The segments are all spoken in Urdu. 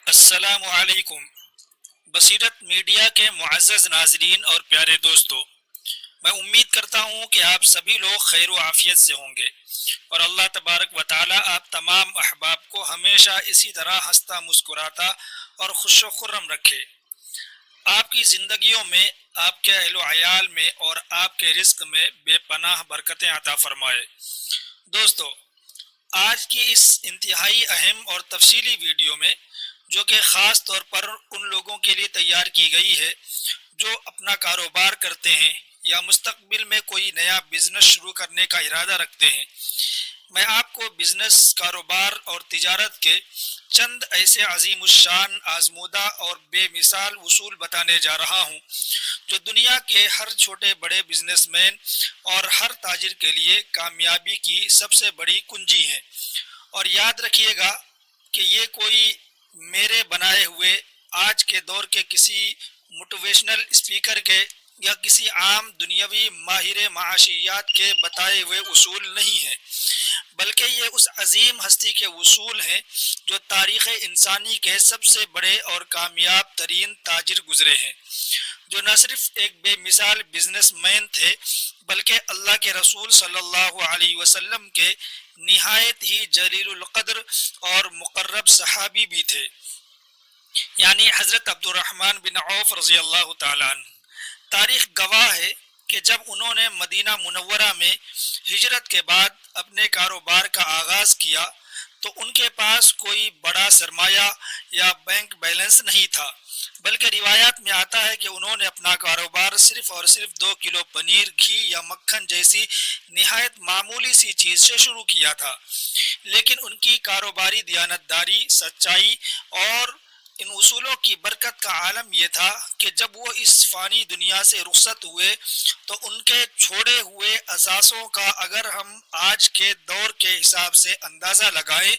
السلام علیکم۔ بصیرت میڈیا کے معزز ناظرین اور پیارے دوستو، میں امید کرتا ہوں کہ آپ سبھی لوگ خیر و عافیت سے ہوں گے اور اللہ تبارک و تعالی آپ تمام احباب کو ہمیشہ اسی طرح ہنستا مسکراتا اور خوش و خرم رکھے۔ آپ کی زندگیوں میں، آپ کے اہل و عیال میں اور آپ کے رزق میں بے پناہ برکتیں عطا فرمائے۔ دوستو، آج کی اس انتہائی اہم اور تفصیلی ویڈیو میں، جو کہ خاص طور پر ان لوگوں کے لیے تیار کی گئی ہے جو اپنا کاروبار کرتے ہیں یا مستقبل میں کوئی نیا بزنس شروع کرنے کا ارادہ رکھتے ہیں، میں آپ کو بزنس، کاروبار اور تجارت کے چند ایسے عظیم الشان، آزمودہ اور بے مثال اصول بتانے جا رہا ہوں جو دنیا کے ہر چھوٹے بڑے بزنس مین اور ہر تاجر کے لیے کامیابی کی سب سے بڑی کنجی ہیں۔ اور یاد رکھیے گا کہ یہ کوئی میرے بنائے ہوئے آج کے دور کے کسی موٹیویشنل اسپیکر کے یا کسی عام دنیاوی ماہر معاشیات کے بتائے ہوئے اصول نہیں ہیں، بلکہ یہ اس عظیم ہستی کے اصول ہیں جو تاریخ انسانی کے سب سے بڑے اور کامیاب ترین تاجر گزرے ہیں، جو نہ صرف ایک بے مثال بزنس مین تھے بلکہ اللہ کے رسول صلی اللہ علیہ وسلم کے نہایت ہی جلیل القدر اور مقرب صحابی بھی تھے، یعنی حضرت عبد الرحمن بن عوف رضی اللہ تعالیٰ عنہ۔ تاریخ گواہ ہے کہ جب انہوں نے مدینہ منورہ میں ہجرت کے بعد اپنے کاروبار کا آغاز کیا تو ان کے پاس کوئی بڑا سرمایہ یا بینک بیلنس نہیں تھا، بلکہ روایات میں آتا ہے کہ انہوں نے اپنا کاروبار صرف اور صرف 2 کلو پنیر، گھی یا مکھن جیسی نہایت معمولی سی چیز سے شروع کیا تھا، لیکن ان کی کاروباری دیانتداری، سچائی اور ان اصولوں کی برکت کا عالم یہ تھا کہ جب وہ اس فانی دنیا سے رخصت ہوئے تو ان کے چھوڑے ہوئے اثاثوں کا اگر ہم آج کے دور کے حساب سے اندازہ لگائیں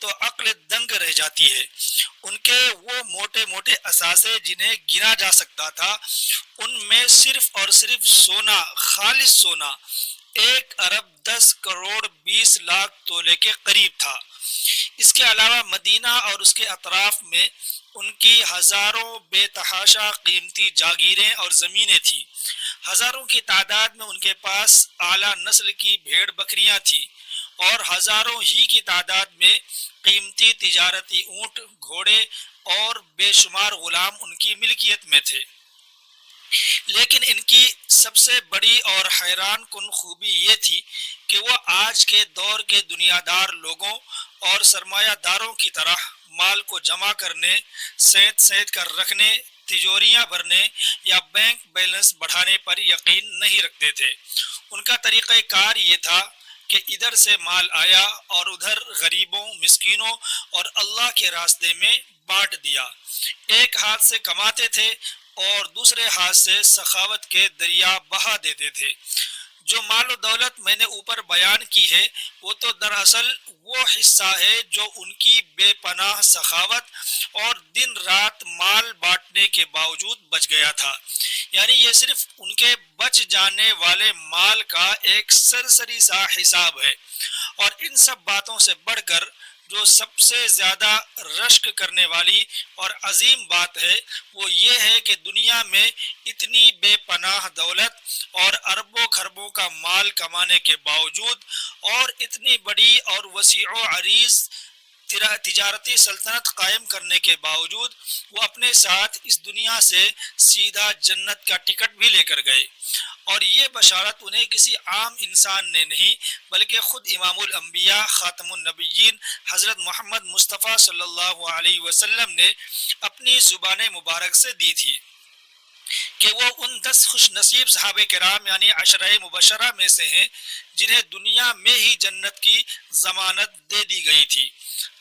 تو عقل دنگ رہ جاتی ہے۔ ان کے وہ موٹے موٹے اثاثے جنہیں گنا جا سکتا تھا، ان میں صرف اور صرف سونا، خالص سونا 1 ارب 10 کروڑ 20 لاکھ تولے کے قریب تھا۔ اس کے علاوہ مدینہ اور اس کے اطراف میں ان کی ہزاروں بے تحاشا قیمتی جاگیریں اور زمینیں تھیں، ہزاروں کی تعداد میں ان کے پاس اعلیٰ نسل کی بھیڑ بکریاں تھیں اور ہزاروں ہی کی تعداد میں قیمتی تجارتی اونٹ، گھوڑے اور بے شمار غلام ان کی ملکیت میں تھے۔ لیکن ان کی سب سے بڑی اور حیران کن خوبی یہ تھی کہ وہ آج کے دور کے دنیا دار لوگوں اور سرمایہ داروں کی طرح مال کو جمع کرنے، سینت سینت کر رکھنے، تجوریاں بھرنے یا بینک بیلنس بڑھانے پر یقین نہیں رکھتے تھے۔ ان کا طریقہ کار یہ تھا کہ ادھر سے مال آیا اور ادھر غریبوں، مسکینوں اور اللہ کے راستے میں بانٹ دیا۔ ایک ہاتھ سے کماتے تھے اور دوسرے ہاتھ سے سخاوت کے دریا بہا دیتے تھے۔ جو مال و دولت میں نے اوپر بیان کی ہے وہ تو دراصل وہ حصہ ہے جو ان کی بے پناہ سخاوت اور دن رات مال بانٹنے کے باوجود بچ گیا تھا، یعنی یہ صرف ان کے بچ جانے والے مال کا ایک سرسری سا حساب ہے۔ اور ان سب باتوں سے بڑھ کر جو سب سے زیادہ رشک کرنے والی اور عظیم بات ہے وہ یہ ہے کہ دنیا میں اتنی بے پناہ دولت اور اربوں خربوں کا مال کمانے کے باوجود اور اتنی بڑی اور وسیع و عریض تجارتی سلطنت قائم کرنے کے باوجود وہ اپنے ساتھ اس دنیا سے سیدھا جنت کا ٹکٹ بھی لے کر گئے، اور یہ بشارت انہیں کسی عام انسان نے نہیں بلکہ خود امام الانبیاء، خاتم النبیین حضرت محمد مصطفیٰ صلی اللہ علیہ وسلم نے اپنی زبان مبارک سے دی تھی کہ وہ ان 10 خوش نصیب صحابہ کرام یعنی عشرہ مبشرہ میں سے ہیں جنہیں دنیا میں ہی جنت کی ضمانت دے دی گئی تھی۔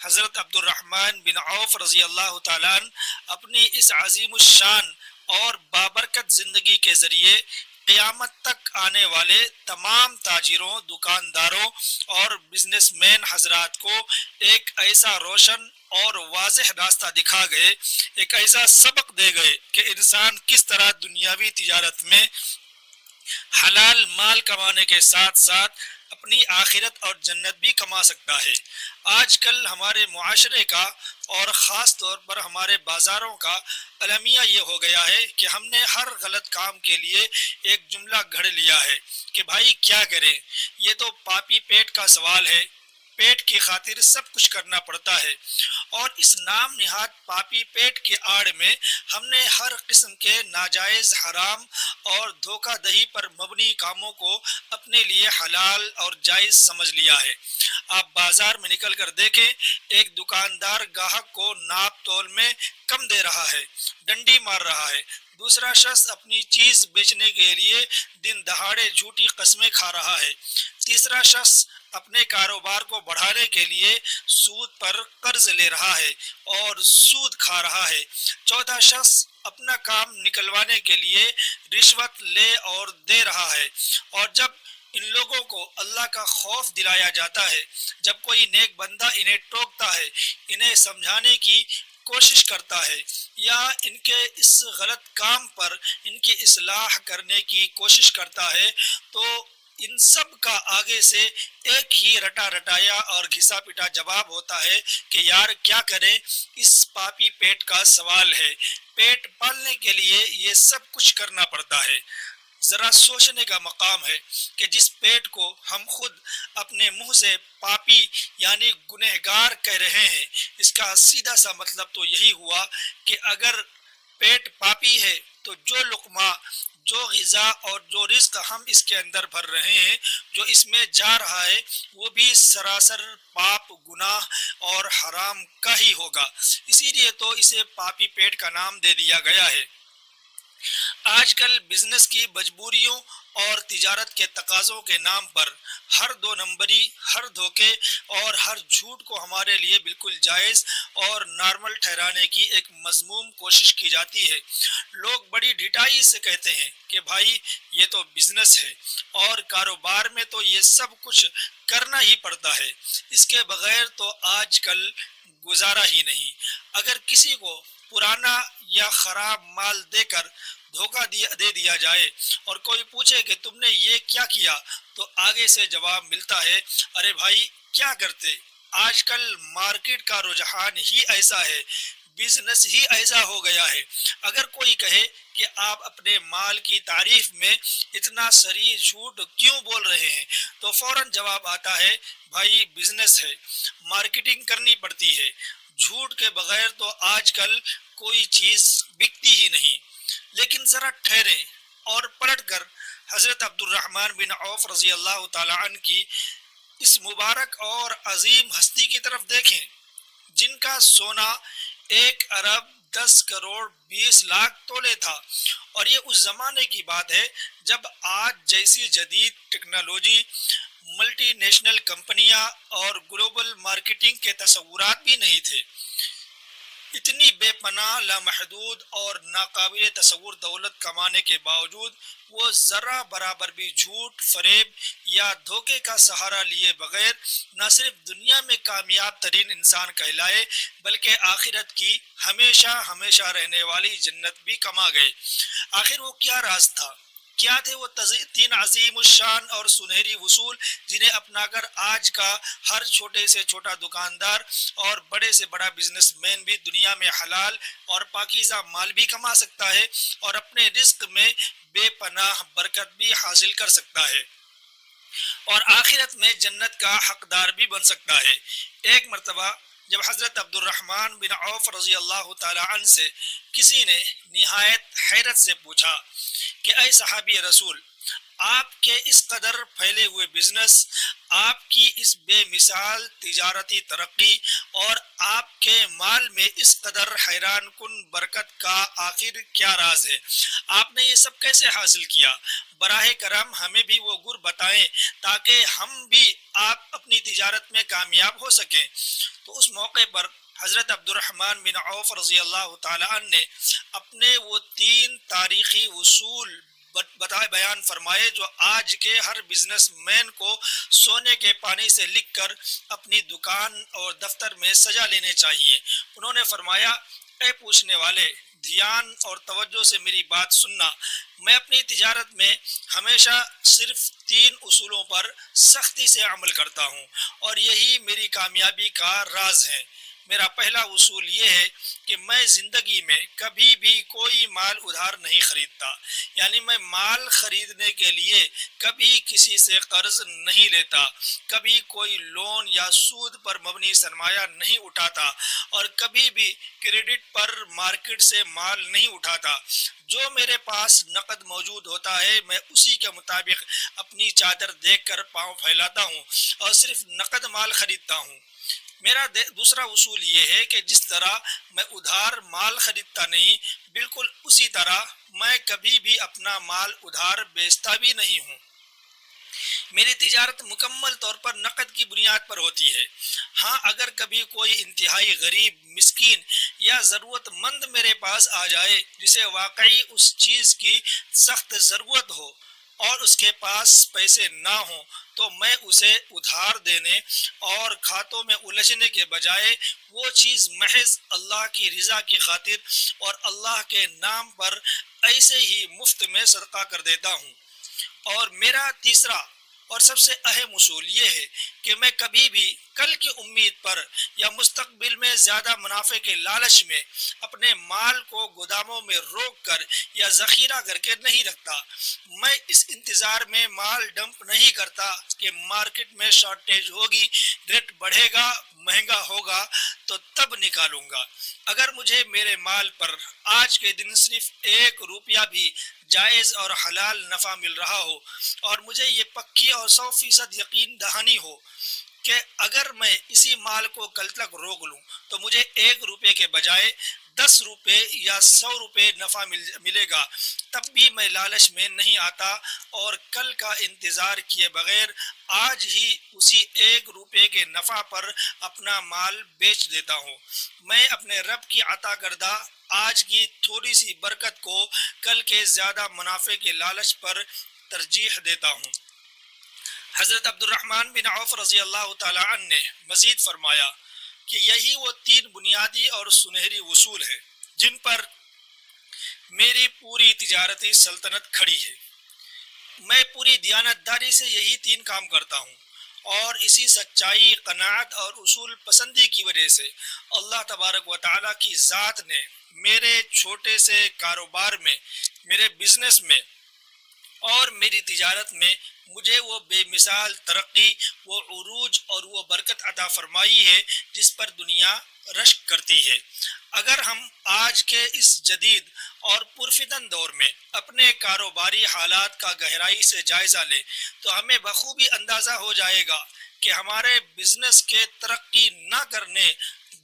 حضرت عبد الرحمن بن عوف رضی اللہ تعالیٰ عنہ اپنی اس عظیم الشان اور بابرکت زندگی کے ذریعے قیامت تک آنے والے تمام تاجروں، دکانداروں اور بزنس مین حضرات کو ایک ایسا روشن اور واضح راستہ دکھا گئے، ایک ایسا سبق دے گئے کہ انسان کس طرح دنیاوی تجارت میں حلال مال کمانے کے ساتھ ساتھ اپنی آخرت اور جنت بھی کما سکتا ہے۔ آج کل ہمارے معاشرے کا اور خاص طور پر ہمارے بازاروں کا المیہ یہ ہو گیا ہے کہ ہم نے ہر غلط کام کے لیے ایک جملہ گھڑ لیا ہے کہ بھائی کیا کریں، یہ تو پاپی پیٹ کا سوال ہے، پیٹ کی خاطر سب کچھ کرنا پڑتا ہے۔ اور اس نام نہاد پاپی پیٹ کے آڑ میں ہم نے ہر قسم کے ناجائز، حرام اور دھوکہ دہی پر مبنی کاموں کو اپنے لیے حلال اور جائز سمجھ لیا ہے۔ آپ بازار میں نکل کر دیکھیں، ایک دکاندار گاہک کو ناپ تول میں کم دے رہا ہے، ڈنڈی مار رہا ہے، دوسرا شخص اپنی چیز بیچنے کے لیے دن دہاڑے جھوٹی قسمیں کھا رہا ہے، تیسرا شخص اپنے کاروبار کو بڑھانے کے لیے سود پر قرض لے رہا ہے اور سود کھا رہا ہے، چوتھا شخص اپنا کام نکلوانے کے لیے رشوت لے اور دے رہا ہے۔ اور جب ان لوگوں کو اللہ کا خوف دلایا جاتا ہے، جب کوئی نیک بندہ انہیں ٹوکتا ہے، انہیں سمجھانے کی کوشش کرتا ہے یا ان کے اس غلط کام پر ان کی اصلاح کرنے کی کوشش کرتا ہے، تو ان سب کا آگے سے ایک ہی رٹا رٹایا اور گھسا پٹا جواب ہوتا ہے کہ یار کیا کریں، اس پاپی پیٹ کا سوال ہے، پیٹ پالنے کے لیے یہ سب کچھ کرنا پڑتا ہے۔ ذرا سوچنے کا مقام ہے کہ جس پیٹ کو ہم خود اپنے منہ سے پاپی یعنی گنہگار کہہ رہے ہیں، اس کا سیدھا سا مطلب تو یہی ہوا کہ اگر پیٹ پاپی ہے تو جو لقمہ، جو غذا اور جو رزق ہم اس کے اندر بھر رہے ہیں، جو اس میں جا رہا ہے، وہ بھی سراسر پاپ، گناہ اور حرام کا ہی ہوگا۔ اسی لیے تو اسے پاپی پیٹ کا نام دے دیا گیا ہے۔ آج کل بزنس کی مجبوریوں اور تجارت کے تقاضوں کے نام پر ہر دو نمبری، ہر دھوکے اور ہر جھوٹ کو ہمارے لیے بالکل جائز اور نارمل ٹھہرانے کی ایک مذموم کوشش کی جاتی ہے۔ لوگ بڑی ڈھٹائی سے کہتے ہیں کہ بھائی یہ تو بزنس ہے اور کاروبار میں تو یہ سب کچھ کرنا ہی پڑتا ہے، اس کے بغیر تو آج کل گزارا ہی نہیں۔ اگر کسی کو پرانا یا خراب مال دے کر دھوکہ دے دیا جائے اور کوئی پوچھے کہ تم نے یہ کیا کیا، تو آگے سے جواب ملتا ہے، ارے بھائی کیا کرتے، آج کل مارکیٹ کا رجحان ہی ایسا ہے، بزنس ہی ایسا ہو گیا ہے۔ اگر کوئی کہے کہ آپ اپنے مال کی تعریف میں اتنا صریح جھوٹ کیوں بول رہے ہیں، تو فوراً جواب آتا ہے، بھائی بزنس ہے، مارکیٹنگ کرنی پڑتی ہے، جھوٹ کے بغیر تو آج کل کوئی چیز بکتی ہی نہیں۔ لیکن ذرا ٹھہریں اور پلٹ کر حضرت عبد الرحمن بن عوف رضی اللہ تعالی عنہ کی اس مبارک اور عظیم ہستی کی طرف دیکھیں، جن کا سونا 1 ارب 10 کروڑ 20 لاکھ تولے تھا، اور یہ اس زمانے کی بات ہے جب آج جیسی جدید ٹیکنالوجی، ملٹی نیشنل کمپنیاں اور گلوبل مارکیٹنگ کے تصورات بھی نہیں تھے۔ اتنی بے پناہ، لامحدود اور ناقابل تصور دولت کمانے کے باوجود وہ ذرہ برابر بھی جھوٹ، فریب یا دھوکے کا سہارا لیے بغیر نہ صرف دنیا میں کامیاب ترین انسان کہلائے، بلکہ آخرت کی ہمیشہ ہمیشہ رہنے والی جنت بھی کما گئے۔ آخر وہ کیا راز تھا؟ کیا تھے وہ 3 عظیم الشان اور سنہری اصول جنہیں اپنا کر آج کا ہر چھوٹے سے چھوٹا دکاندار اور بڑے سے بڑا بزنس مین بھی دنیا میں حلال اور پاکیزہ مال بھی کما سکتا ہے اور اپنے رزق میں بے پناہ برکت بھی حاصل کر سکتا ہے اور آخرت میں جنت کا حقدار بھی بن سکتا ہے؟ ایک مرتبہ جب حضرت عبد الرحمن بن عوف رضی اللہ تعالی عنہ سے کسی نے نہایت حیرت سے پوچھا کہ اے صحابی رسول، آپ کے اس قدر پھیلے ہوئے بزنس، آپ کی اس بے مثال تجارتی ترقی اور آپ کے مال میں اس قدر حیران کن برکت کا آخر کیا راز ہے؟ آپ نے یہ سب کیسے حاصل کیا؟ براہ کرم ہمیں بھی وہ گر بتائیں تاکہ ہم بھی آپ اپنی تجارت میں کامیاب ہو سکیں۔ تو اس موقع پر حضرت عبد الرحمن بن عوف رضی اللہ تعالی عنہ نے اپنے وہ 3 تاریخی اصول بیان فرمائے جو آج کے ہر بزنس مین کو سونے کے پانی سے لکھ کر اپنی دکان اور دفتر میں سجا لینے چاہیے۔ انہوں نے فرمایا، اے پوچھنے والے، دھیان اور توجہ سے میری بات سننا۔ میں اپنی تجارت میں ہمیشہ صرف 3 اصولوں پر سختی سے عمل کرتا ہوں اور یہی میری کامیابی کا راز ہے۔ میرا پہلا اصول یہ ہے کہ میں زندگی میں کبھی بھی کوئی مال ادھار نہیں خریدتا، یعنی میں مال خریدنے کے لیے کبھی کسی سے قرض نہیں لیتا، کبھی کوئی لون یا سود پر مبنی سرمایہ نہیں اٹھاتا اور کبھی بھی کریڈٹ پر مارکیٹ سے مال نہیں اٹھاتا۔ جو میرے پاس نقد موجود ہوتا ہے میں اسی کے مطابق اپنی چادر دیکھ کر پاؤں پھیلاتا ہوں اور صرف نقد مال خریدتا ہوں۔ میرا دوسرا اصول یہ ہے کہ جس طرح میں ادھار مال خریدتا نہیں، بالکل اسی طرح میں کبھی بھی اپنا مال ادھار بیچتا بھی نہیں ہوں۔ میری تجارت مکمل طور پر نقد کی بنیاد پر ہوتی ہے۔ ہاں، اگر کبھی کوئی انتہائی غریب، مسکین یا ضرورت مند میرے پاس آ جائے جسے واقعی اس چیز کی سخت ضرورت ہو اور اس کے پاس پیسے نہ ہوں، تو میں اسے ادھار دینے اور کھاتوں میں الجھنے کے بجائے وہ چیز محض اللہ کی رضا کی خاطر اور اللہ کے نام پر ایسے ہی مفت میں صدقہ کر دیتا ہوں۔ اور میرا تیسرا اور سب سے اہم اصول یہ ہے کہ میں کبھی بھی کل کی امید پر یا مستقبل میں زیادہ منافع کے لالچ میں اپنے مال کو گوداموں میں روک کر یا ذخیرہ کر کے نہیں رکھتا۔ میں اس انتظار میں مال ڈمپ نہیں کرتا کہ مارکیٹ میں شارٹیج ہوگی، ریٹ بڑھے گا، مہنگا ہوگا تو تب نکالوں گا۔ اگر مجھے میرے مال پر آج کے دن صرف 1 روپیہ بھی جائز اور حلال نفع مل رہا ہو اور مجھے یہ پکی اور 100% یقین دہانی ہو کہ اگر میں اسی مال کو کل تک روک لوں تو مجھے 1 روپے کے بجائے 10 روپے یا 100 روپے نفع ملے گا، تب بھی میں لالچ میں نہیں آتا اور کل کا انتظار کیے بغیر آج ہی اسی 1 روپے کے نفع پر اپنا مال بیچ دیتا ہوں۔ میں اپنے رب کی عطا کردہ آج کی تھوڑی سی برکت کو کل کے زیادہ منافع کے لالچ پر ترجیح دیتا ہوں۔ حضرت عبد الرحمن بن عوف رضی اللہ تعالی عنہ نے مزید فرمایا کہ یہی وہ 3 بنیادی اور سنہری اصول ہیں جن پر میری پوری تجارتی سلطنت کھڑی ہے۔ میں پوری دیانتداری سے یہی 3 کام کرتا ہوں اور اسی سچائی، قناعت اور اصول پسندی کی وجہ سے اللہ تبارک و تعالیٰ کی ذات نے میرے چھوٹے سے کاروبار میں، میرے بزنس میں اور میری تجارت میں مجھے وہ بے مثال ترقی، وہ عروج اور وہ برکت عطا فرمائی ہے جس پر دنیا رشک کرتی ہے۔ اگر ہم آج کے اس جدید اور پرفتن دور میں اپنے کاروباری حالات کا گہرائی سے جائزہ لیں تو ہمیں بخوبی اندازہ ہو جائے گا کہ ہمارے بزنس کے ترقی نہ کرنے،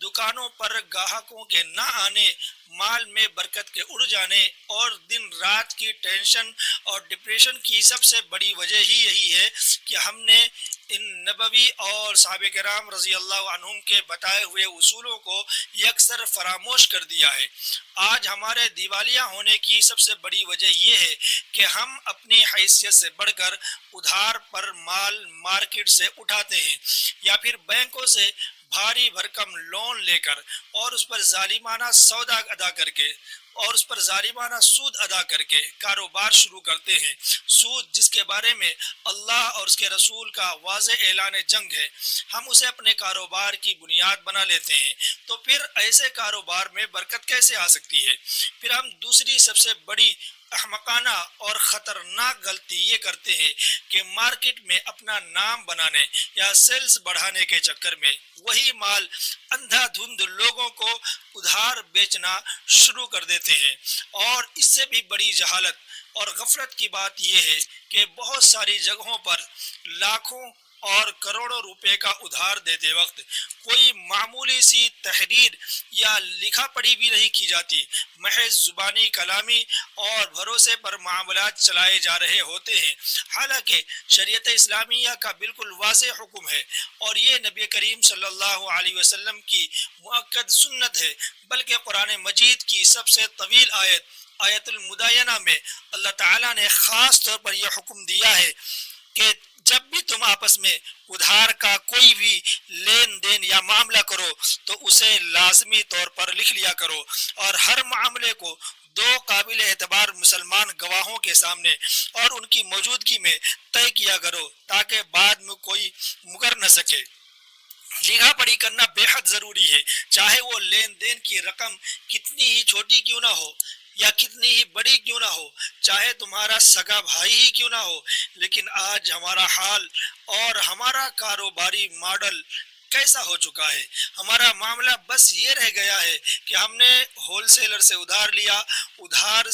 دکانوں پر گاہکوں کے نہ آنے، مال میں برکت کے اڑ جانے اور دن رات کی ٹینشن اور ڈپریشن کی سب سے بڑی وجہ ہی یہی ہے کہ ہم نے ان نبوی اور صحابہ کرام رضی اللہ عنہم کے بتائے ہوئے اصولوں کو یکسر فراموش کر دیا ہے۔ آج ہمارے دیوالیہ ہونے کی سب سے بڑی وجہ یہ ہے کہ ہم اپنی حیثیت سے بڑھ کر ادھار پر مال مارکیٹ سے اٹھاتے ہیں یا پھر بینکوں سے بھاری بھرکم لون لے کر اور اس پر ظالمانہ سودا ادا کر کے اور اس پر ظالمانہ سود ادا کر کے کاروبار شروع کرتے ہیں۔ سود جس کے بارے میں اللہ اور اس کے رسول کا واضح اعلان جنگ ہے، ہم اسے اپنے کاروبار کی بنیاد بنا لیتے ہیں، تو پھر ایسے کاروبار میں برکت کیسے آ سکتی ہے؟ پھر ہم دوسری سب سے بڑی احمقانہ اور خطرناک غلطی یہ کرتے ہیں کہ مارکیٹ میں اپنا نام بنانے یا سیلز بڑھانے کے چکر میں وہی مال اندھا دھند لوگوں کو ادھار بیچنا شروع کر دیتے ہیں۔ اور اس سے بھی بڑی جہالت اور غفلت کی بات یہ ہے کہ بہت ساری جگہوں پر لاکھوں اور کروڑوں روپے کا ادھار دیتے وقت کوئی معمولی سی تحریر یا لکھا پڑھی بھی نہیں کی جاتی، محض زبانی کلامی اور بھروسے پر معاملات چلائے جا رہے ہوتے ہیں، حالانکہ شریعت اسلامیہ کا بالکل واضح حکم ہے اور یہ نبی کریم صلی اللہ علیہ وسلم کی مؤکد سنت ہے۔ بلکہ قرآن مجید کی سب سے طویل آیت المدائنہ میں اللہ تعالیٰ نے خاص طور پر یہ حکم دیا ہے کہ جب بھی تم آپس میں ادھار کا کوئی بھی لین دین یا معاملہ کرو تو اسے لازمی طور پر لکھ لیا کرو، اور ہر معاملے کو دو قابل اعتبار مسلمان گواہوں کے سامنے اور ان کی موجودگی میں طے کیا کرو تاکہ بعد میں کوئی مکر نہ سکے۔ لکھا پڑھی کرنا بے حد ضروری ہے، چاہے وہ لین دین کی رقم کتنی ہی چھوٹی کیوں نہ ہو یا کتنی ہی بڑی کیوں نہ ہو، چاہے تمہارا سگا بھائی ہی کیوں نہ ہو۔ لیکن آج ہمارا حال اور ہمارا کاروباری ماڈل کیسا ہو چکا ہے؟ ہمارا معاملہ بس یہ رہ گیا ہے کہ ہم نے ہول سیلر سے ادھار لیا، ادھر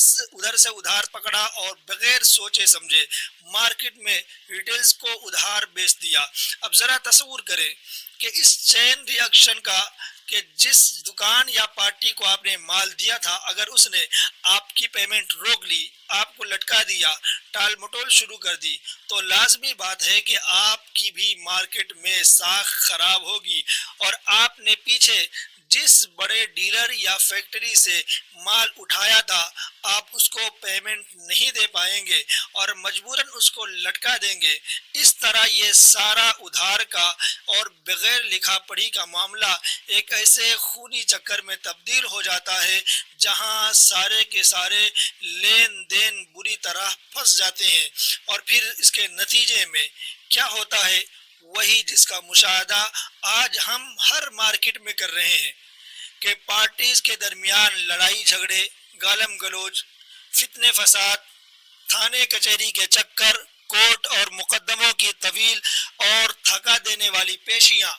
سے ادھار پکڑا اور بغیر سوچے سمجھے مارکیٹ میں ریٹیلز کو ادھار بیچ دیا۔ اب ذرا تصور کریں کہ اس چین ری ایکشن کا، کہ جس دکان یا پارٹی کو آپ نے مال دیا تھا اگر اس نے آپ کی پیمنٹ روک لی، آپ کو لٹکا دیا، ٹال مٹول شروع کر دی، تو لازمی بات ہے کہ آپ کی بھی مارکیٹ میں ساکھ خراب ہوگی، اور آپ نے پیچھے جس بڑے ڈیلر یا فیکٹری سے مال اٹھایا تھا آپ اس کو پیمنٹ نہیں دے پائیں گے اور مجبوراً اس کو لٹکا دیں گے۔ اس طرح یہ سارا ادھار کا اور بغیر لکھا پڑھی کا معاملہ ایک ایسے خونی چکر میں تبدیل ہو جاتا ہے جہاں سارے کے سارے لین دین بری طرح پھنس جاتے ہیں، اور پھر اس کے نتیجے میں کیا ہوتا ہے؟ وہی جس کا مشاہدہ آج ہم ہر مارکیٹ میں کر رہے ہیں کہ پارٹیز کے درمیان لڑائی جھگڑے، گالم گلوچ، فتنے فساد، تھانے کچہری کے چکر، کورٹ اور مقدموں کی طویل اور تھکا دینے والی پیشیاں۔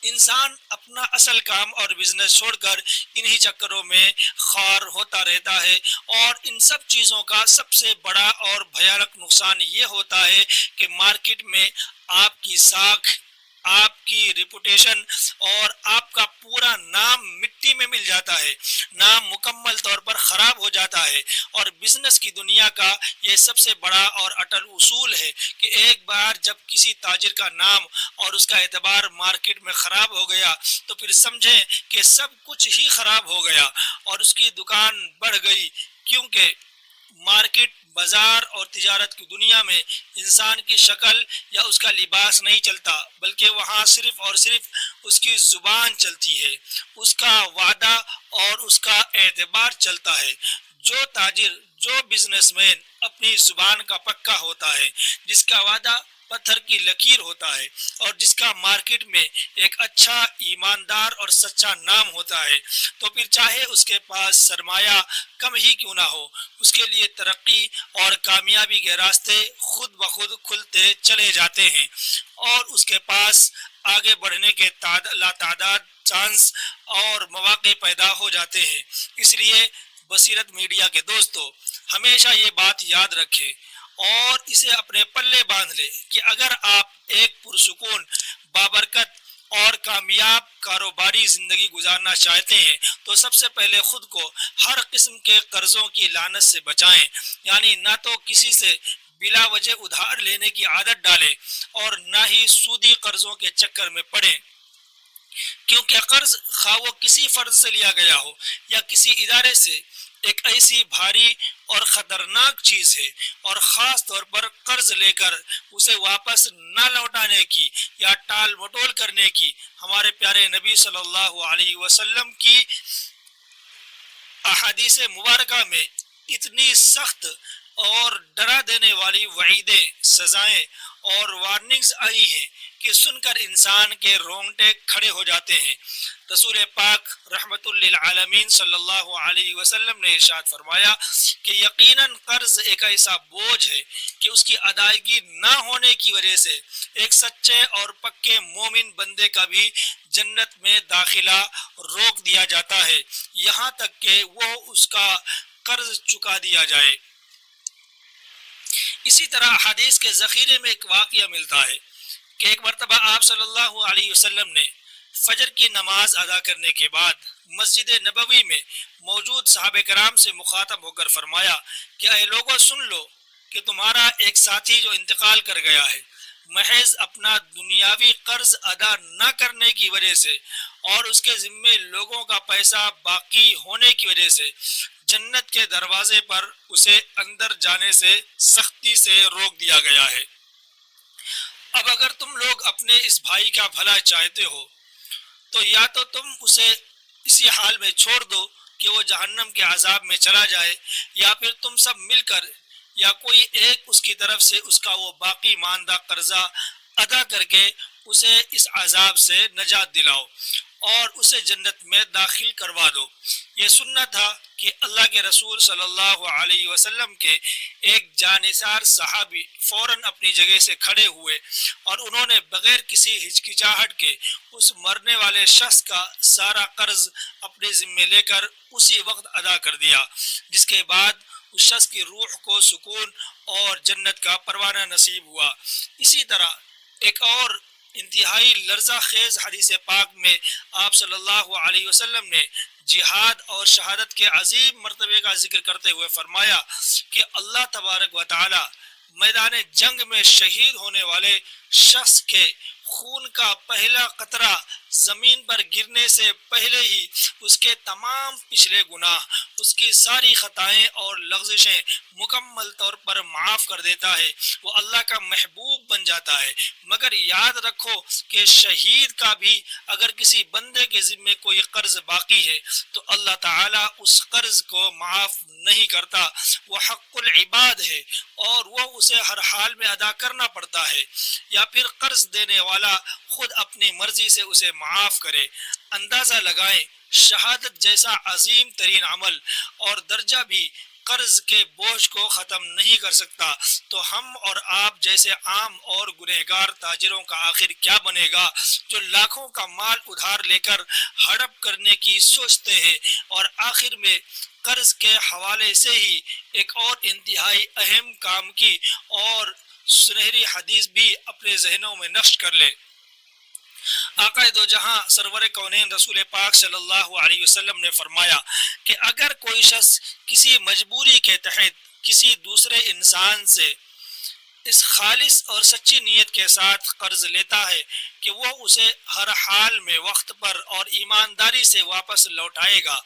انسان اپنا اصل کام اور بزنس چھوڑ کر انہی چکروں میں خوار ہوتا رہتا ہے، اور ان سب چیزوں کا سب سے بڑا اور بھیانک نقصان یہ ہوتا ہے کہ مارکیٹ میں آپ کی ساکھ، آپ کی ریپوٹیشن اور آپ کا پورا نام مٹی میں مل جاتا ہے، نام مکمل طور پر خراب ہو جاتا ہے۔ اور بزنس کی دنیا کا یہ سب سے بڑا اور اٹل اصول ہے کہ ایک بار جب کسی تاجر کا نام اور اس کا اعتبار مارکیٹ میں خراب ہو گیا تو پھر سمجھیں کہ سب کچھ ہی خراب ہو گیا اور اس کی دکان بڑھ گئی، کیونکہ مارکیٹ، بازار اور تجارت کی دنیا میں انسان کی شکل یا اس کا لباس نہیں چلتا، بلکہ وہاں صرف اور صرف اس کی زبان چلتی ہے، اس کا وعدہ اور اس کا اعتبار چلتا ہے۔ جو تاجر، جو بزنس مین اپنی زبان کا پکا ہوتا ہے، جس کا وعدہ پتھر کی لکیر ہوتا ہے اور جس کا مارکیٹ میں ایک اچھا، ایماندار اور سچا نام ہوتا ہے، تو پھر چاہے اس کے پاس سرمایہ کم ہی کیوں نہ ہو، اس کے لیے ترقی اور کامیابی کے راستے خود بخود کھلتے چلے جاتے ہیں، اور اس کے پاس آگے بڑھنے کے لاتعداد چانس اور مواقع پیدا ہو جاتے ہیں۔ اس لیے بصیرت میڈیا کے دوستو، ہمیشہ یہ بات یاد رکھیں اور اسے اپنے پلے باندھ لے کہ اگر آپ ایک پرسکون، بابرکت اور کامیاب کاروباری زندگی گزارنا چاہتے ہیں تو سب سے پہلے خود کو ہر قسم کے قرضوں کی لعنت سے بچائیں، یعنی نہ تو کسی سے بلا وجہ ادھار لینے کی عادت ڈالیں اور نہ ہی سودی قرضوں کے چکر میں پڑیں، کیونکہ قرض خواہ وہ کسی فرد سے لیا گیا ہو یا کسی ادارے سے، ایک ایسی بھاری اور خطرناک چیز ہے، اور خاص طور پر قرض لے کر اسے واپس نہ لوٹانے کی یا ٹال مٹول کرنے کی ہمارے پیارے نبی صلی اللہ علیہ وسلم کی احادیث مبارکہ میں اتنی سخت اور ڈرا دینے والی وعیدیں، سزائیں اور وارننگز آئی ہیں کہ سن کر انسان کے رونگٹے کھڑے ہو جاتے ہیں۔ رسول پاک رحمت للعالمین صلی اللہ علیہ وسلم نے ارشاد فرمایا کہ یقیناً قرض ایک ایسا بوجھ ہے کہ اس کی ادائیگی نہ ہونے کی وجہ سے ایک سچے اور پکے مومن بندے کا بھی جنت میں داخلہ روک دیا جاتا ہے، یہاں تک کہ وہ اس کا قرض چکا دیا جائے۔ اسی طرح حدیث کے ذخیرے میں ایک واقعہ ملتا ہے کہ ایک مرتبہ آپ صلی اللہ علیہ وسلم نے فجر کی نماز ادا کرنے کے بعد مسجد نبوی میں موجود صحابہ کرام سے مخاطب ہو کر فرمایا کہ اے لوگوں سن لو کہ تمہارا ایک ساتھی جو انتقال کر گیا ہے، محض اپنا دنیاوی قرض ادا نہ کرنے کی وجہ سے اور اس کے ذمے لوگوں کا پیسہ باقی ہونے کی وجہ سے جنت کے دروازے پر اسے اندر جانے سے سختی سے روک دیا گیا ہے۔ اب اگر تم لوگ اپنے اس بھائی کا بھلا چاہتے ہو تو یا تو تم اسے اسی حال میں چھوڑ دو کہ وہ جہنم کے عذاب میں چلا جائے، یا پھر تم سب مل کر یا کوئی ایک اس کی طرف سے اس کا وہ باقی ماندہ قرضہ ادا کر کے اسے اس عذاب سے نجات دلاؤ اور اسے جنت میں داخل کروا دو۔ یہ سننا تھا کہ اللہ کے رسول صلی اللہ علیہ وسلم کے ایک جانثار صحابی فوراً اپنی جگہ سے کھڑے ہوئے اور انہوں نے بغیر کسی ہچکچاہٹ کے اس مرنے والے شخص کا سارا قرض اپنے ذمے لے کر اسی وقت ادا کر دیا، جس کے بعد اس شخص کی روح کو سکون اور جنت کا پروانہ نصیب ہوا۔ اسی طرح ایک اور انتہائی لرزہ خیز حدیث پاک میں آپ صلی اللہ علیہ وسلم نے جہاد اور شہادت کے عظیم مرتبے کا ذکر کرتے ہوئے فرمایا کہ اللہ تبارک و تعالی میدان جنگ میں شہید ہونے والے شخص کے خون کا پہلا قطرہ زمین پر گرنے سے پہلے ہی اس کے تمام پچھلے گناہ، اس کی ساری خطائیں اور لغزشیں مکمل طور پر معاف کر دیتا ہے، وہ اللہ کا محبوب بن جاتا ہے۔ مگر یاد رکھو کہ شہید کا بھی اگر کسی بندے کے ذمے کوئی قرض باقی ہے تو اللہ تعالیٰ اس قرض کو معاف نہیں کرتا، وہ حق العباد ہے اور وہ اسے ہر حال میں ادا کرنا پڑتا ہے، یا پھر قرض دینے والا خود اپنی مرضی سے اسے معاف کرے۔ اندازہ لگائیں شہادت جیسا عظیم ترین عمل اور درجہ بھی قرض کے بوجھ کو ختم نہیں کر سکتا، تو ہم اور آپ جیسے عام اور گنہگار تاجروں کا آخر کیا بنے گا جو لاکھوں کا مال ادھار لے کر ہڑپ کرنے کی سوچتے ہیں اور آخر میں قرض کے حوالے سے ہی ایک اور انتہائی اہم کام کی اور سنہری حدیث بھی اپنے ذہنوں میں نقش کر لے۔ آقا دو جہاں سرور کونین رسول پاک صلی اللہ علیہ وسلم نے فرمایا کہ اگر کوئی شخص کسی مجبوری کے تحت کسی دوسرے انسان سے اس خالص اور سچی نیت کے ساتھ قرض لیتا ہے کہ وہ اسے ہر حال میں وقت پر اور ایمانداری سے واپس لوٹائے گا،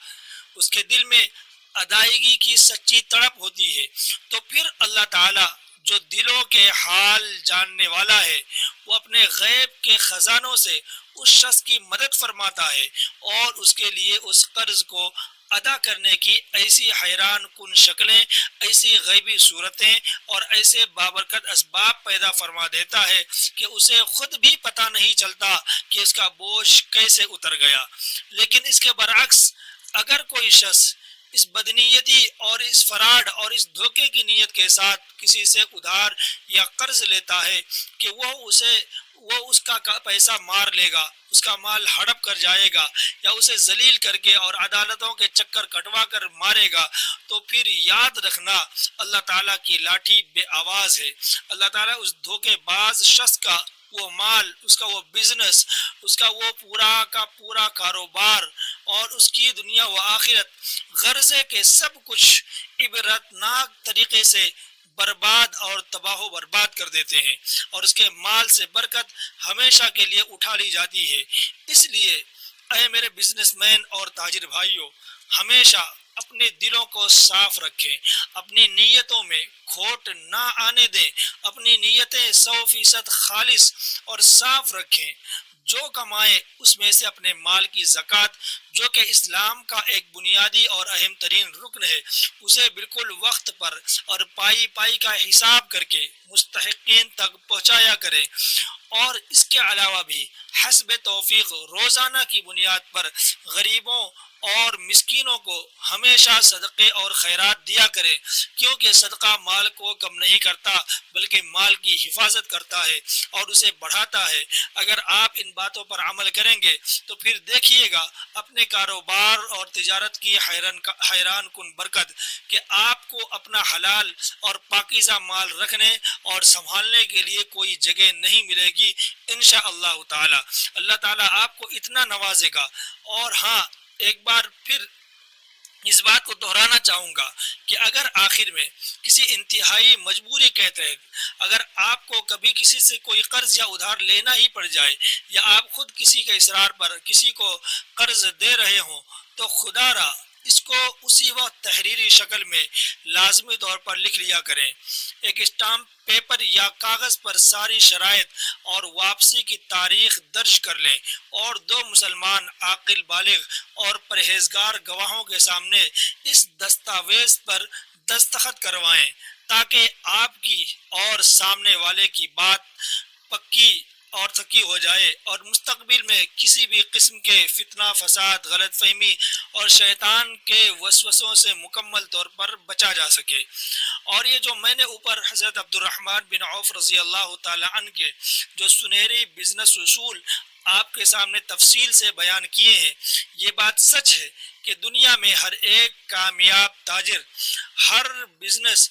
اس کے دل میں ادائیگی کی سچی تڑپ ہوتی ہے، تو پھر اللہ تعالی جو دلوں کے حال جاننے والا ہے وہ اپنے غیب کے خزانوں سے اس شخص کی مدد فرماتا ہے اور اس کے لیے اس قرض کو ادا کرنے کی ایسی حیران کن شکلیں، ایسی غیبی صورتیں اور ایسے بابرکت اسباب پیدا فرما دیتا ہے کہ اسے خود بھی پتہ نہیں چلتا کہ اس کا بوجھ کیسے اتر گیا۔ لیکن اس کے برعکس اگر کوئی شخص اس بدنیتی اور اس فراڈ اور اس دھوکے کی نیت کے ساتھ کسی سے ادھار یا قرض لیتا ہے کہ وہ اس کا پیسہ مار لے گا، اس کا مال ہڑپ کر جائے گا یا اسے ذلیل کر کے اور عدالتوں کے چکر کٹوا کر مارے گا، تو پھر یاد رکھنا اللہ تعالیٰ کی لاٹھی بے آواز ہے۔ اللہ تعالیٰ اس دھوکے باز شخص کا وہ مال، اس کا وہ بزنس، اس کا وہ پورا کا پورا کاروبار اور اس کی دنیا و آخرت غرضے کے سب کچھ عبرتناک طریقے سے برباد اور تباہ و برباد کر دیتے ہیں اور اس کے مال سے برکت ہمیشہ کے لیے اٹھا لی جاتی ہے۔ اس لیے اے میرے بزنس مین اور تاجر بھائیوں، ہمیشہ اپنے دلوں کو صاف رکھیں، اپنی نیتوں میں کھوٹ نہ آنے دیں، اپنی نیتیں 100% خالص اور صاف رکھیں۔ جو کمائے اس میں سے اپنے مال کی زکوٰۃ، جو کہ اسلام کا ایک بنیادی اور اہم ترین رکن ہے، اسے بالکل وقت پر اور پائی پائی کا حساب کر کے مستحقین تک پہنچایا کرے، اور اس کے علاوہ بھی حسب توفیق روزانہ کی بنیاد پر غریبوں اور مسکینوں کو ہمیشہ صدقے اور خیرات دیا کرے، کیونکہ صدقہ مال کو کم نہیں کرتا بلکہ مال کی حفاظت کرتا ہے اور اسے بڑھاتا ہے۔ اگر آپ ان باتوں پر عمل کریں گے تو پھر دیکھیے گا اپنے کاروبار اور تجارت کی حیران کن برکت کہ آپ کو اپنا حلال اور پاکیزہ مال رکھنے اور سنبھالنے کے لیے کوئی جگہ نہیں ملے گی انشاءاللہ تعالی۔ اللہ تعالیٰ آپ کو اتنا نوازے گا۔ اور ہاں، ایک بار پھر اس بات کو دہرانا چاہوں گا کہ اگر آخر میں کسی انتہائی مجبوری کے تحت اگر آپ کو کبھی کسی سے کوئی قرض یا ادھار لینا ہی پڑ جائے یا آپ خود کسی کے اصرار پر کسی کو قرض دے رہے ہوں تو خدا را اس کو اسی وقت تحریری شکل میں لازمی طور پر لکھ لیا کریں۔ ایک اسٹامپ پیپر یا کاغذ پر ساری شرائط اور واپسی کی تاریخ درج کر لیں اور دو مسلمان عاقل بالغ اور پرہیزگار گواہوں کے سامنے اس دستاویز پر دستخط کروائیں تاکہ آپ کی اور سامنے والے کی بات پکی اور تھکی ہو جائے اور مستقبل میں کسی بھی قسم کے فتنہ فساد، غلط فہمی اور شیطان کے وسوسوں سے مکمل طور پر بچا جا سکے۔ اور یہ جو میں نے اوپر حضرت عبد الرحمن بن عوف رضی اللہ تعالی عنہ کے جو سنہری بزنس اصول آپ کے سامنے تفصیل سے بیان کیے ہیں، یہ بات سچ ہے کہ دنیا میں ہر ایک کامیاب تاجر، ہر بزنس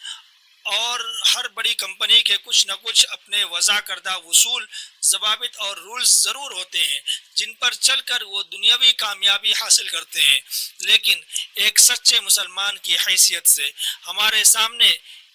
اور ہر بڑی کمپنی کے کچھ نہ کچھ اپنے وضع کردہ اصول، ضوابط اور رولز ضرور ہوتے ہیں جن پر چل کر وہ دنیاوی کامیابی حاصل کرتے ہیں، لیکن ایک سچے مسلمان کی حیثیت سے ہمارے سامنے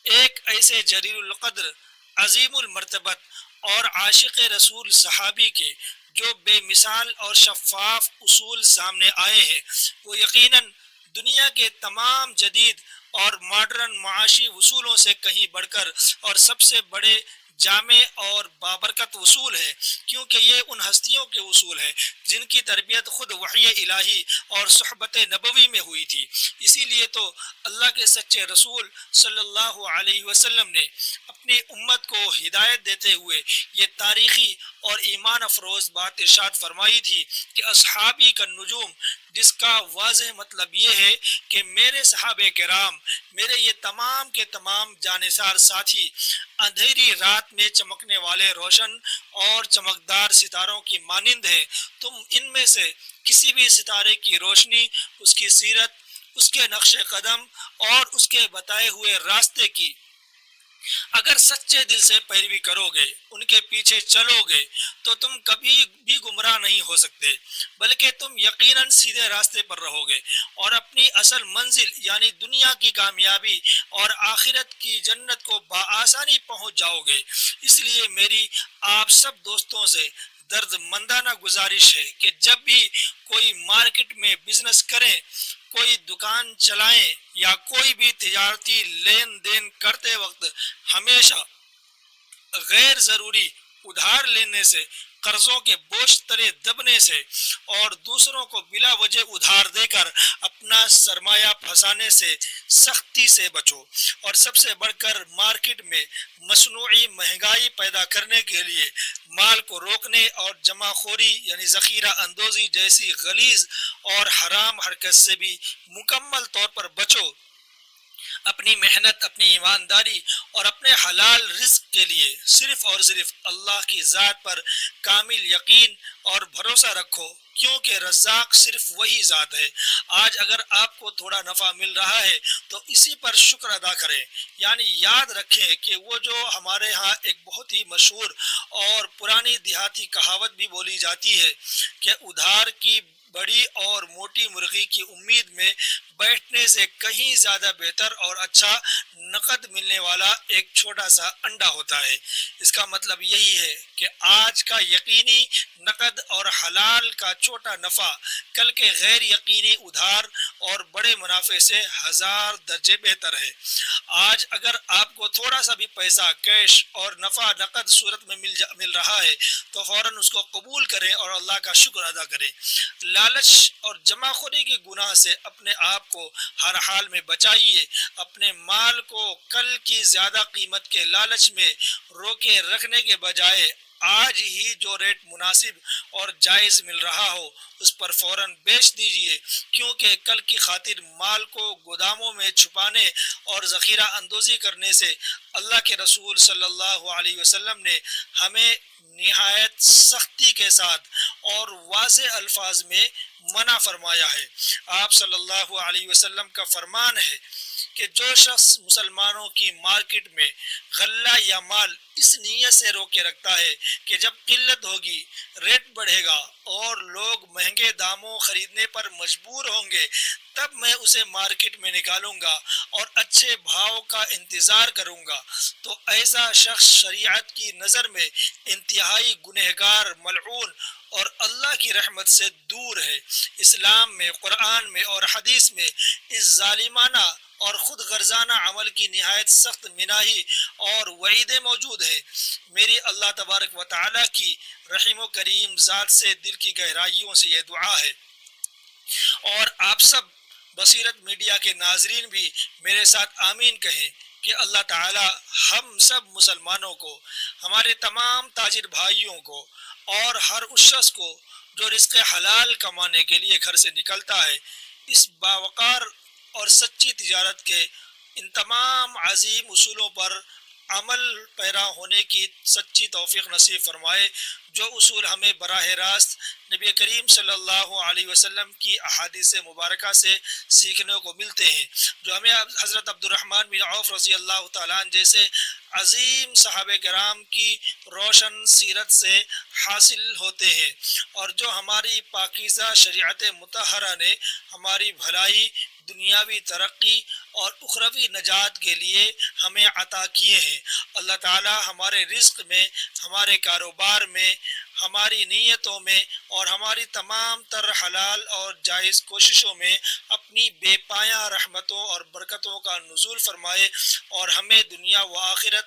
ایک ایسے جلیل القدر، عظیم المرتبت اور عاشق رسول صحابی کے جو بے مثال اور شفاف اصول سامنے آئے ہیں، وہ یقیناً دنیا کے تمام جدید اور ماڈرن معاشی اصولوں سے کہیں بڑھ کر اور سب سے بڑے جامع اور بابرکت اصول ہے، کیونکہ یہ ان ہستیوں کے اصول ہیں جن کی تربیت خود وحی الہی اور صحبت نبوی میں ہوئی تھی۔ اسی لیے تو اللہ کے سچے رسول صلی اللہ علیہ وسلم نے اپنی امت کو ہدایت دیتے ہوئے یہ تاریخی اور ایمان افروز بات ارشاد فرمائی تھی کہ اصحابی کا نجوم، جس کا واضح مطلب یہ ہے کہ میرے صحابہ کرام، میرے یہ تمام کے تمام جانثار ساتھی اندھیری رات میں چمکنے والے روشن اور چمکدار ستاروں کی مانند ہیں۔ تم ان میں سے کسی بھی ستارے کی روشنی، اس کی سیرت، اس کے نقش قدم اور اس کے بتائے ہوئے راستے کی اگر سچے دل سے پیروی کرو گے، ان کے پیچھے چلو گے، تو تم کبھی بھی گمراہ نہیں ہو سکتے، بلکہ تم یقیناً سیدھے راستے پر رہو گے اور اپنی اصل منزل یعنی دنیا کی کامیابی اور آخرت کی جنت کو بآسانی پہنچ جاؤ گے۔ اس لیے میری آپ سب دوستوں سے درد مندانہ گزارش ہے کہ جب بھی کوئی مارکیٹ میں بزنس کریں، کوئی دکان چلائیں یا کوئی بھی تجارتی لین دین کرتے وقت ہمیشہ غیر ضروری ادھار لینے سے، قرضوں کے بوجھ تلے دبنے سے اور دوسروں کو بلا وجہ ادھار دے کر اپنا سرمایہ پھنسانے سے سختی سے بچو، اور سب سے بڑھ کر مارکیٹ میں مصنوعی مہنگائی پیدا کرنے کے لیے مال کو روکنے اور جمع خوری یعنی ذخیرہ اندوزی جیسی غلیظ اور حرام حرکت سے بھی مکمل طور پر بچو۔ اپنی محنت، اپنی ایمانداری اور اپنے حلال رزق کے لیے صرف اور صرف اللہ کی ذات پر کامل یقین اور بھروسہ رکھو، کیونکہ رزاق صرف وہی ذات ہے۔ آج اگر آپ کو تھوڑا نفع مل رہا ہے تو اسی پر شکر ادا کریں، یعنی یاد رکھیں کہ وہ جو ہمارے ہاں ایک بہت ہی مشہور اور پرانی دیہاتی کہاوت بھی بولی جاتی ہے کہ ادھار کی بڑی اور موٹی مرغی کی امید میں بیٹھنے سے کہیں زیادہ بہتر اور اچھا نقد ملنے والا ایک چھوٹا سا انڈا ہوتا ہے۔ اس کا مطلب یہی ہے کہ آج کا یقینی نقد اور حلال کا چھوٹا نفع کل کے غیر یقینی ادھار اور بڑے منافع سے 1000 درجے بہتر ہے۔ آج اگر آپ کو تھوڑا سا بھی پیسہ کیش اور نفع نقد صورت میں مل رہا ہے تو فوراً اس کو قبول کریں اور اللہ کا شکر ادا کریں۔ لالچ اور جمع خوری کے گناہ سے اپنے آپ کو ہر حال میں بچائیے۔ اپنے مال کو کل کی زیادہ قیمت کے لالچ میں روکے رکھنے کے بجائے آج ہی جو ریٹ مناسب اور جائز مل رہا ہو اس پر فوراً بیچ دیجیے، کیونکہ کل کی خاطر مال کو گوداموں میں چھپانے اور ذخیرہ اندوزی کرنے سے اللہ کے رسول صلی اللہ علیہ وسلم نے ہمیں نہایت سختی کے ساتھ اور واضح الفاظ میں منع فرمایا ہے۔ آپ صلی اللہ علیہ وسلم کا فرمان ہے کہ جو شخص مسلمانوں کی مارکیٹ میں غلہ یا مال اس نیت سے روکے رکھتا ہے کہ جب قلت ہوگی، ریٹ بڑھے گا اور لوگ مہنگے داموں خریدنے پر مجبور ہوں گے، تب میں اسے مارکیٹ میں نکالوں گا اور اچھے بھاؤ کا انتظار کروں گا، تو ایسا شخص شریعت کی نظر میں انتہائی گنہگار، ملعون اور اللہ کی رحمت سے دور ہے۔ اسلام میں، قرآن میں اور حدیث میں اس ظالمانہ اور خود غرضانہ عمل کی نہایت سخت مناہی اور وعیدیں موجود ہیں۔ میری اللہ تبارک و تعالیٰ کی رحیم و کریم ذات سے دل کی گہرائیوں سے یہ دعا ہے، اور آپ سب بصیرت میڈیا کے ناظرین بھی میرے ساتھ آمین کہیں، کہ اللہ تعالی ہم سب مسلمانوں کو، ہمارے تمام تاجر بھائیوں کو اور ہر اس شخص کو جو رزق حلال کمانے کے لیے گھر سے نکلتا ہے، اس باوقار اور سچی تجارت کے ان تمام عظیم اصولوں پر عمل پیرا ہونے کی سچی توفیق نصیب فرمائے، جو اصول ہمیں براہ راست نبی کریم صلی اللہ علیہ وسلم کی احادیث مبارکہ سے سیکھنے کو ملتے ہیں، جو ہمیں حضرت عبد الرحمن بن عوف رضی اللہ تعالیٰ عنہ جیسے عظیم صحابہ کرام کی روشن سیرت سے حاصل ہوتے ہیں، اور جو ہماری پاکیزہ شریعت مطہرہ نے ہماری بھلائی، دنیاوی ترقی اور اخروی نجات کے لیے ہمیں عطا کیے ہیں۔ اللہ تعالی ہمارے رزق میں، ہمارے کاروبار میں، ہماری نیتوں میں اور ہماری تمام تر حلال اور جائز کوششوں میں اپنی بے پایاں رحمتوں اور برکتوں کا نزول فرمائے، اور ہمیں دنیا و آخرت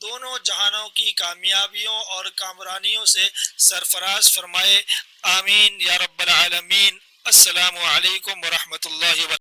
دونوں جہانوں کی کامیابیوں اور کامرانیوں سے سرفراز فرمائے، آمین یا رب العالمین۔ السلام علیکم ورحمۃ اللہ وبرکاتہ۔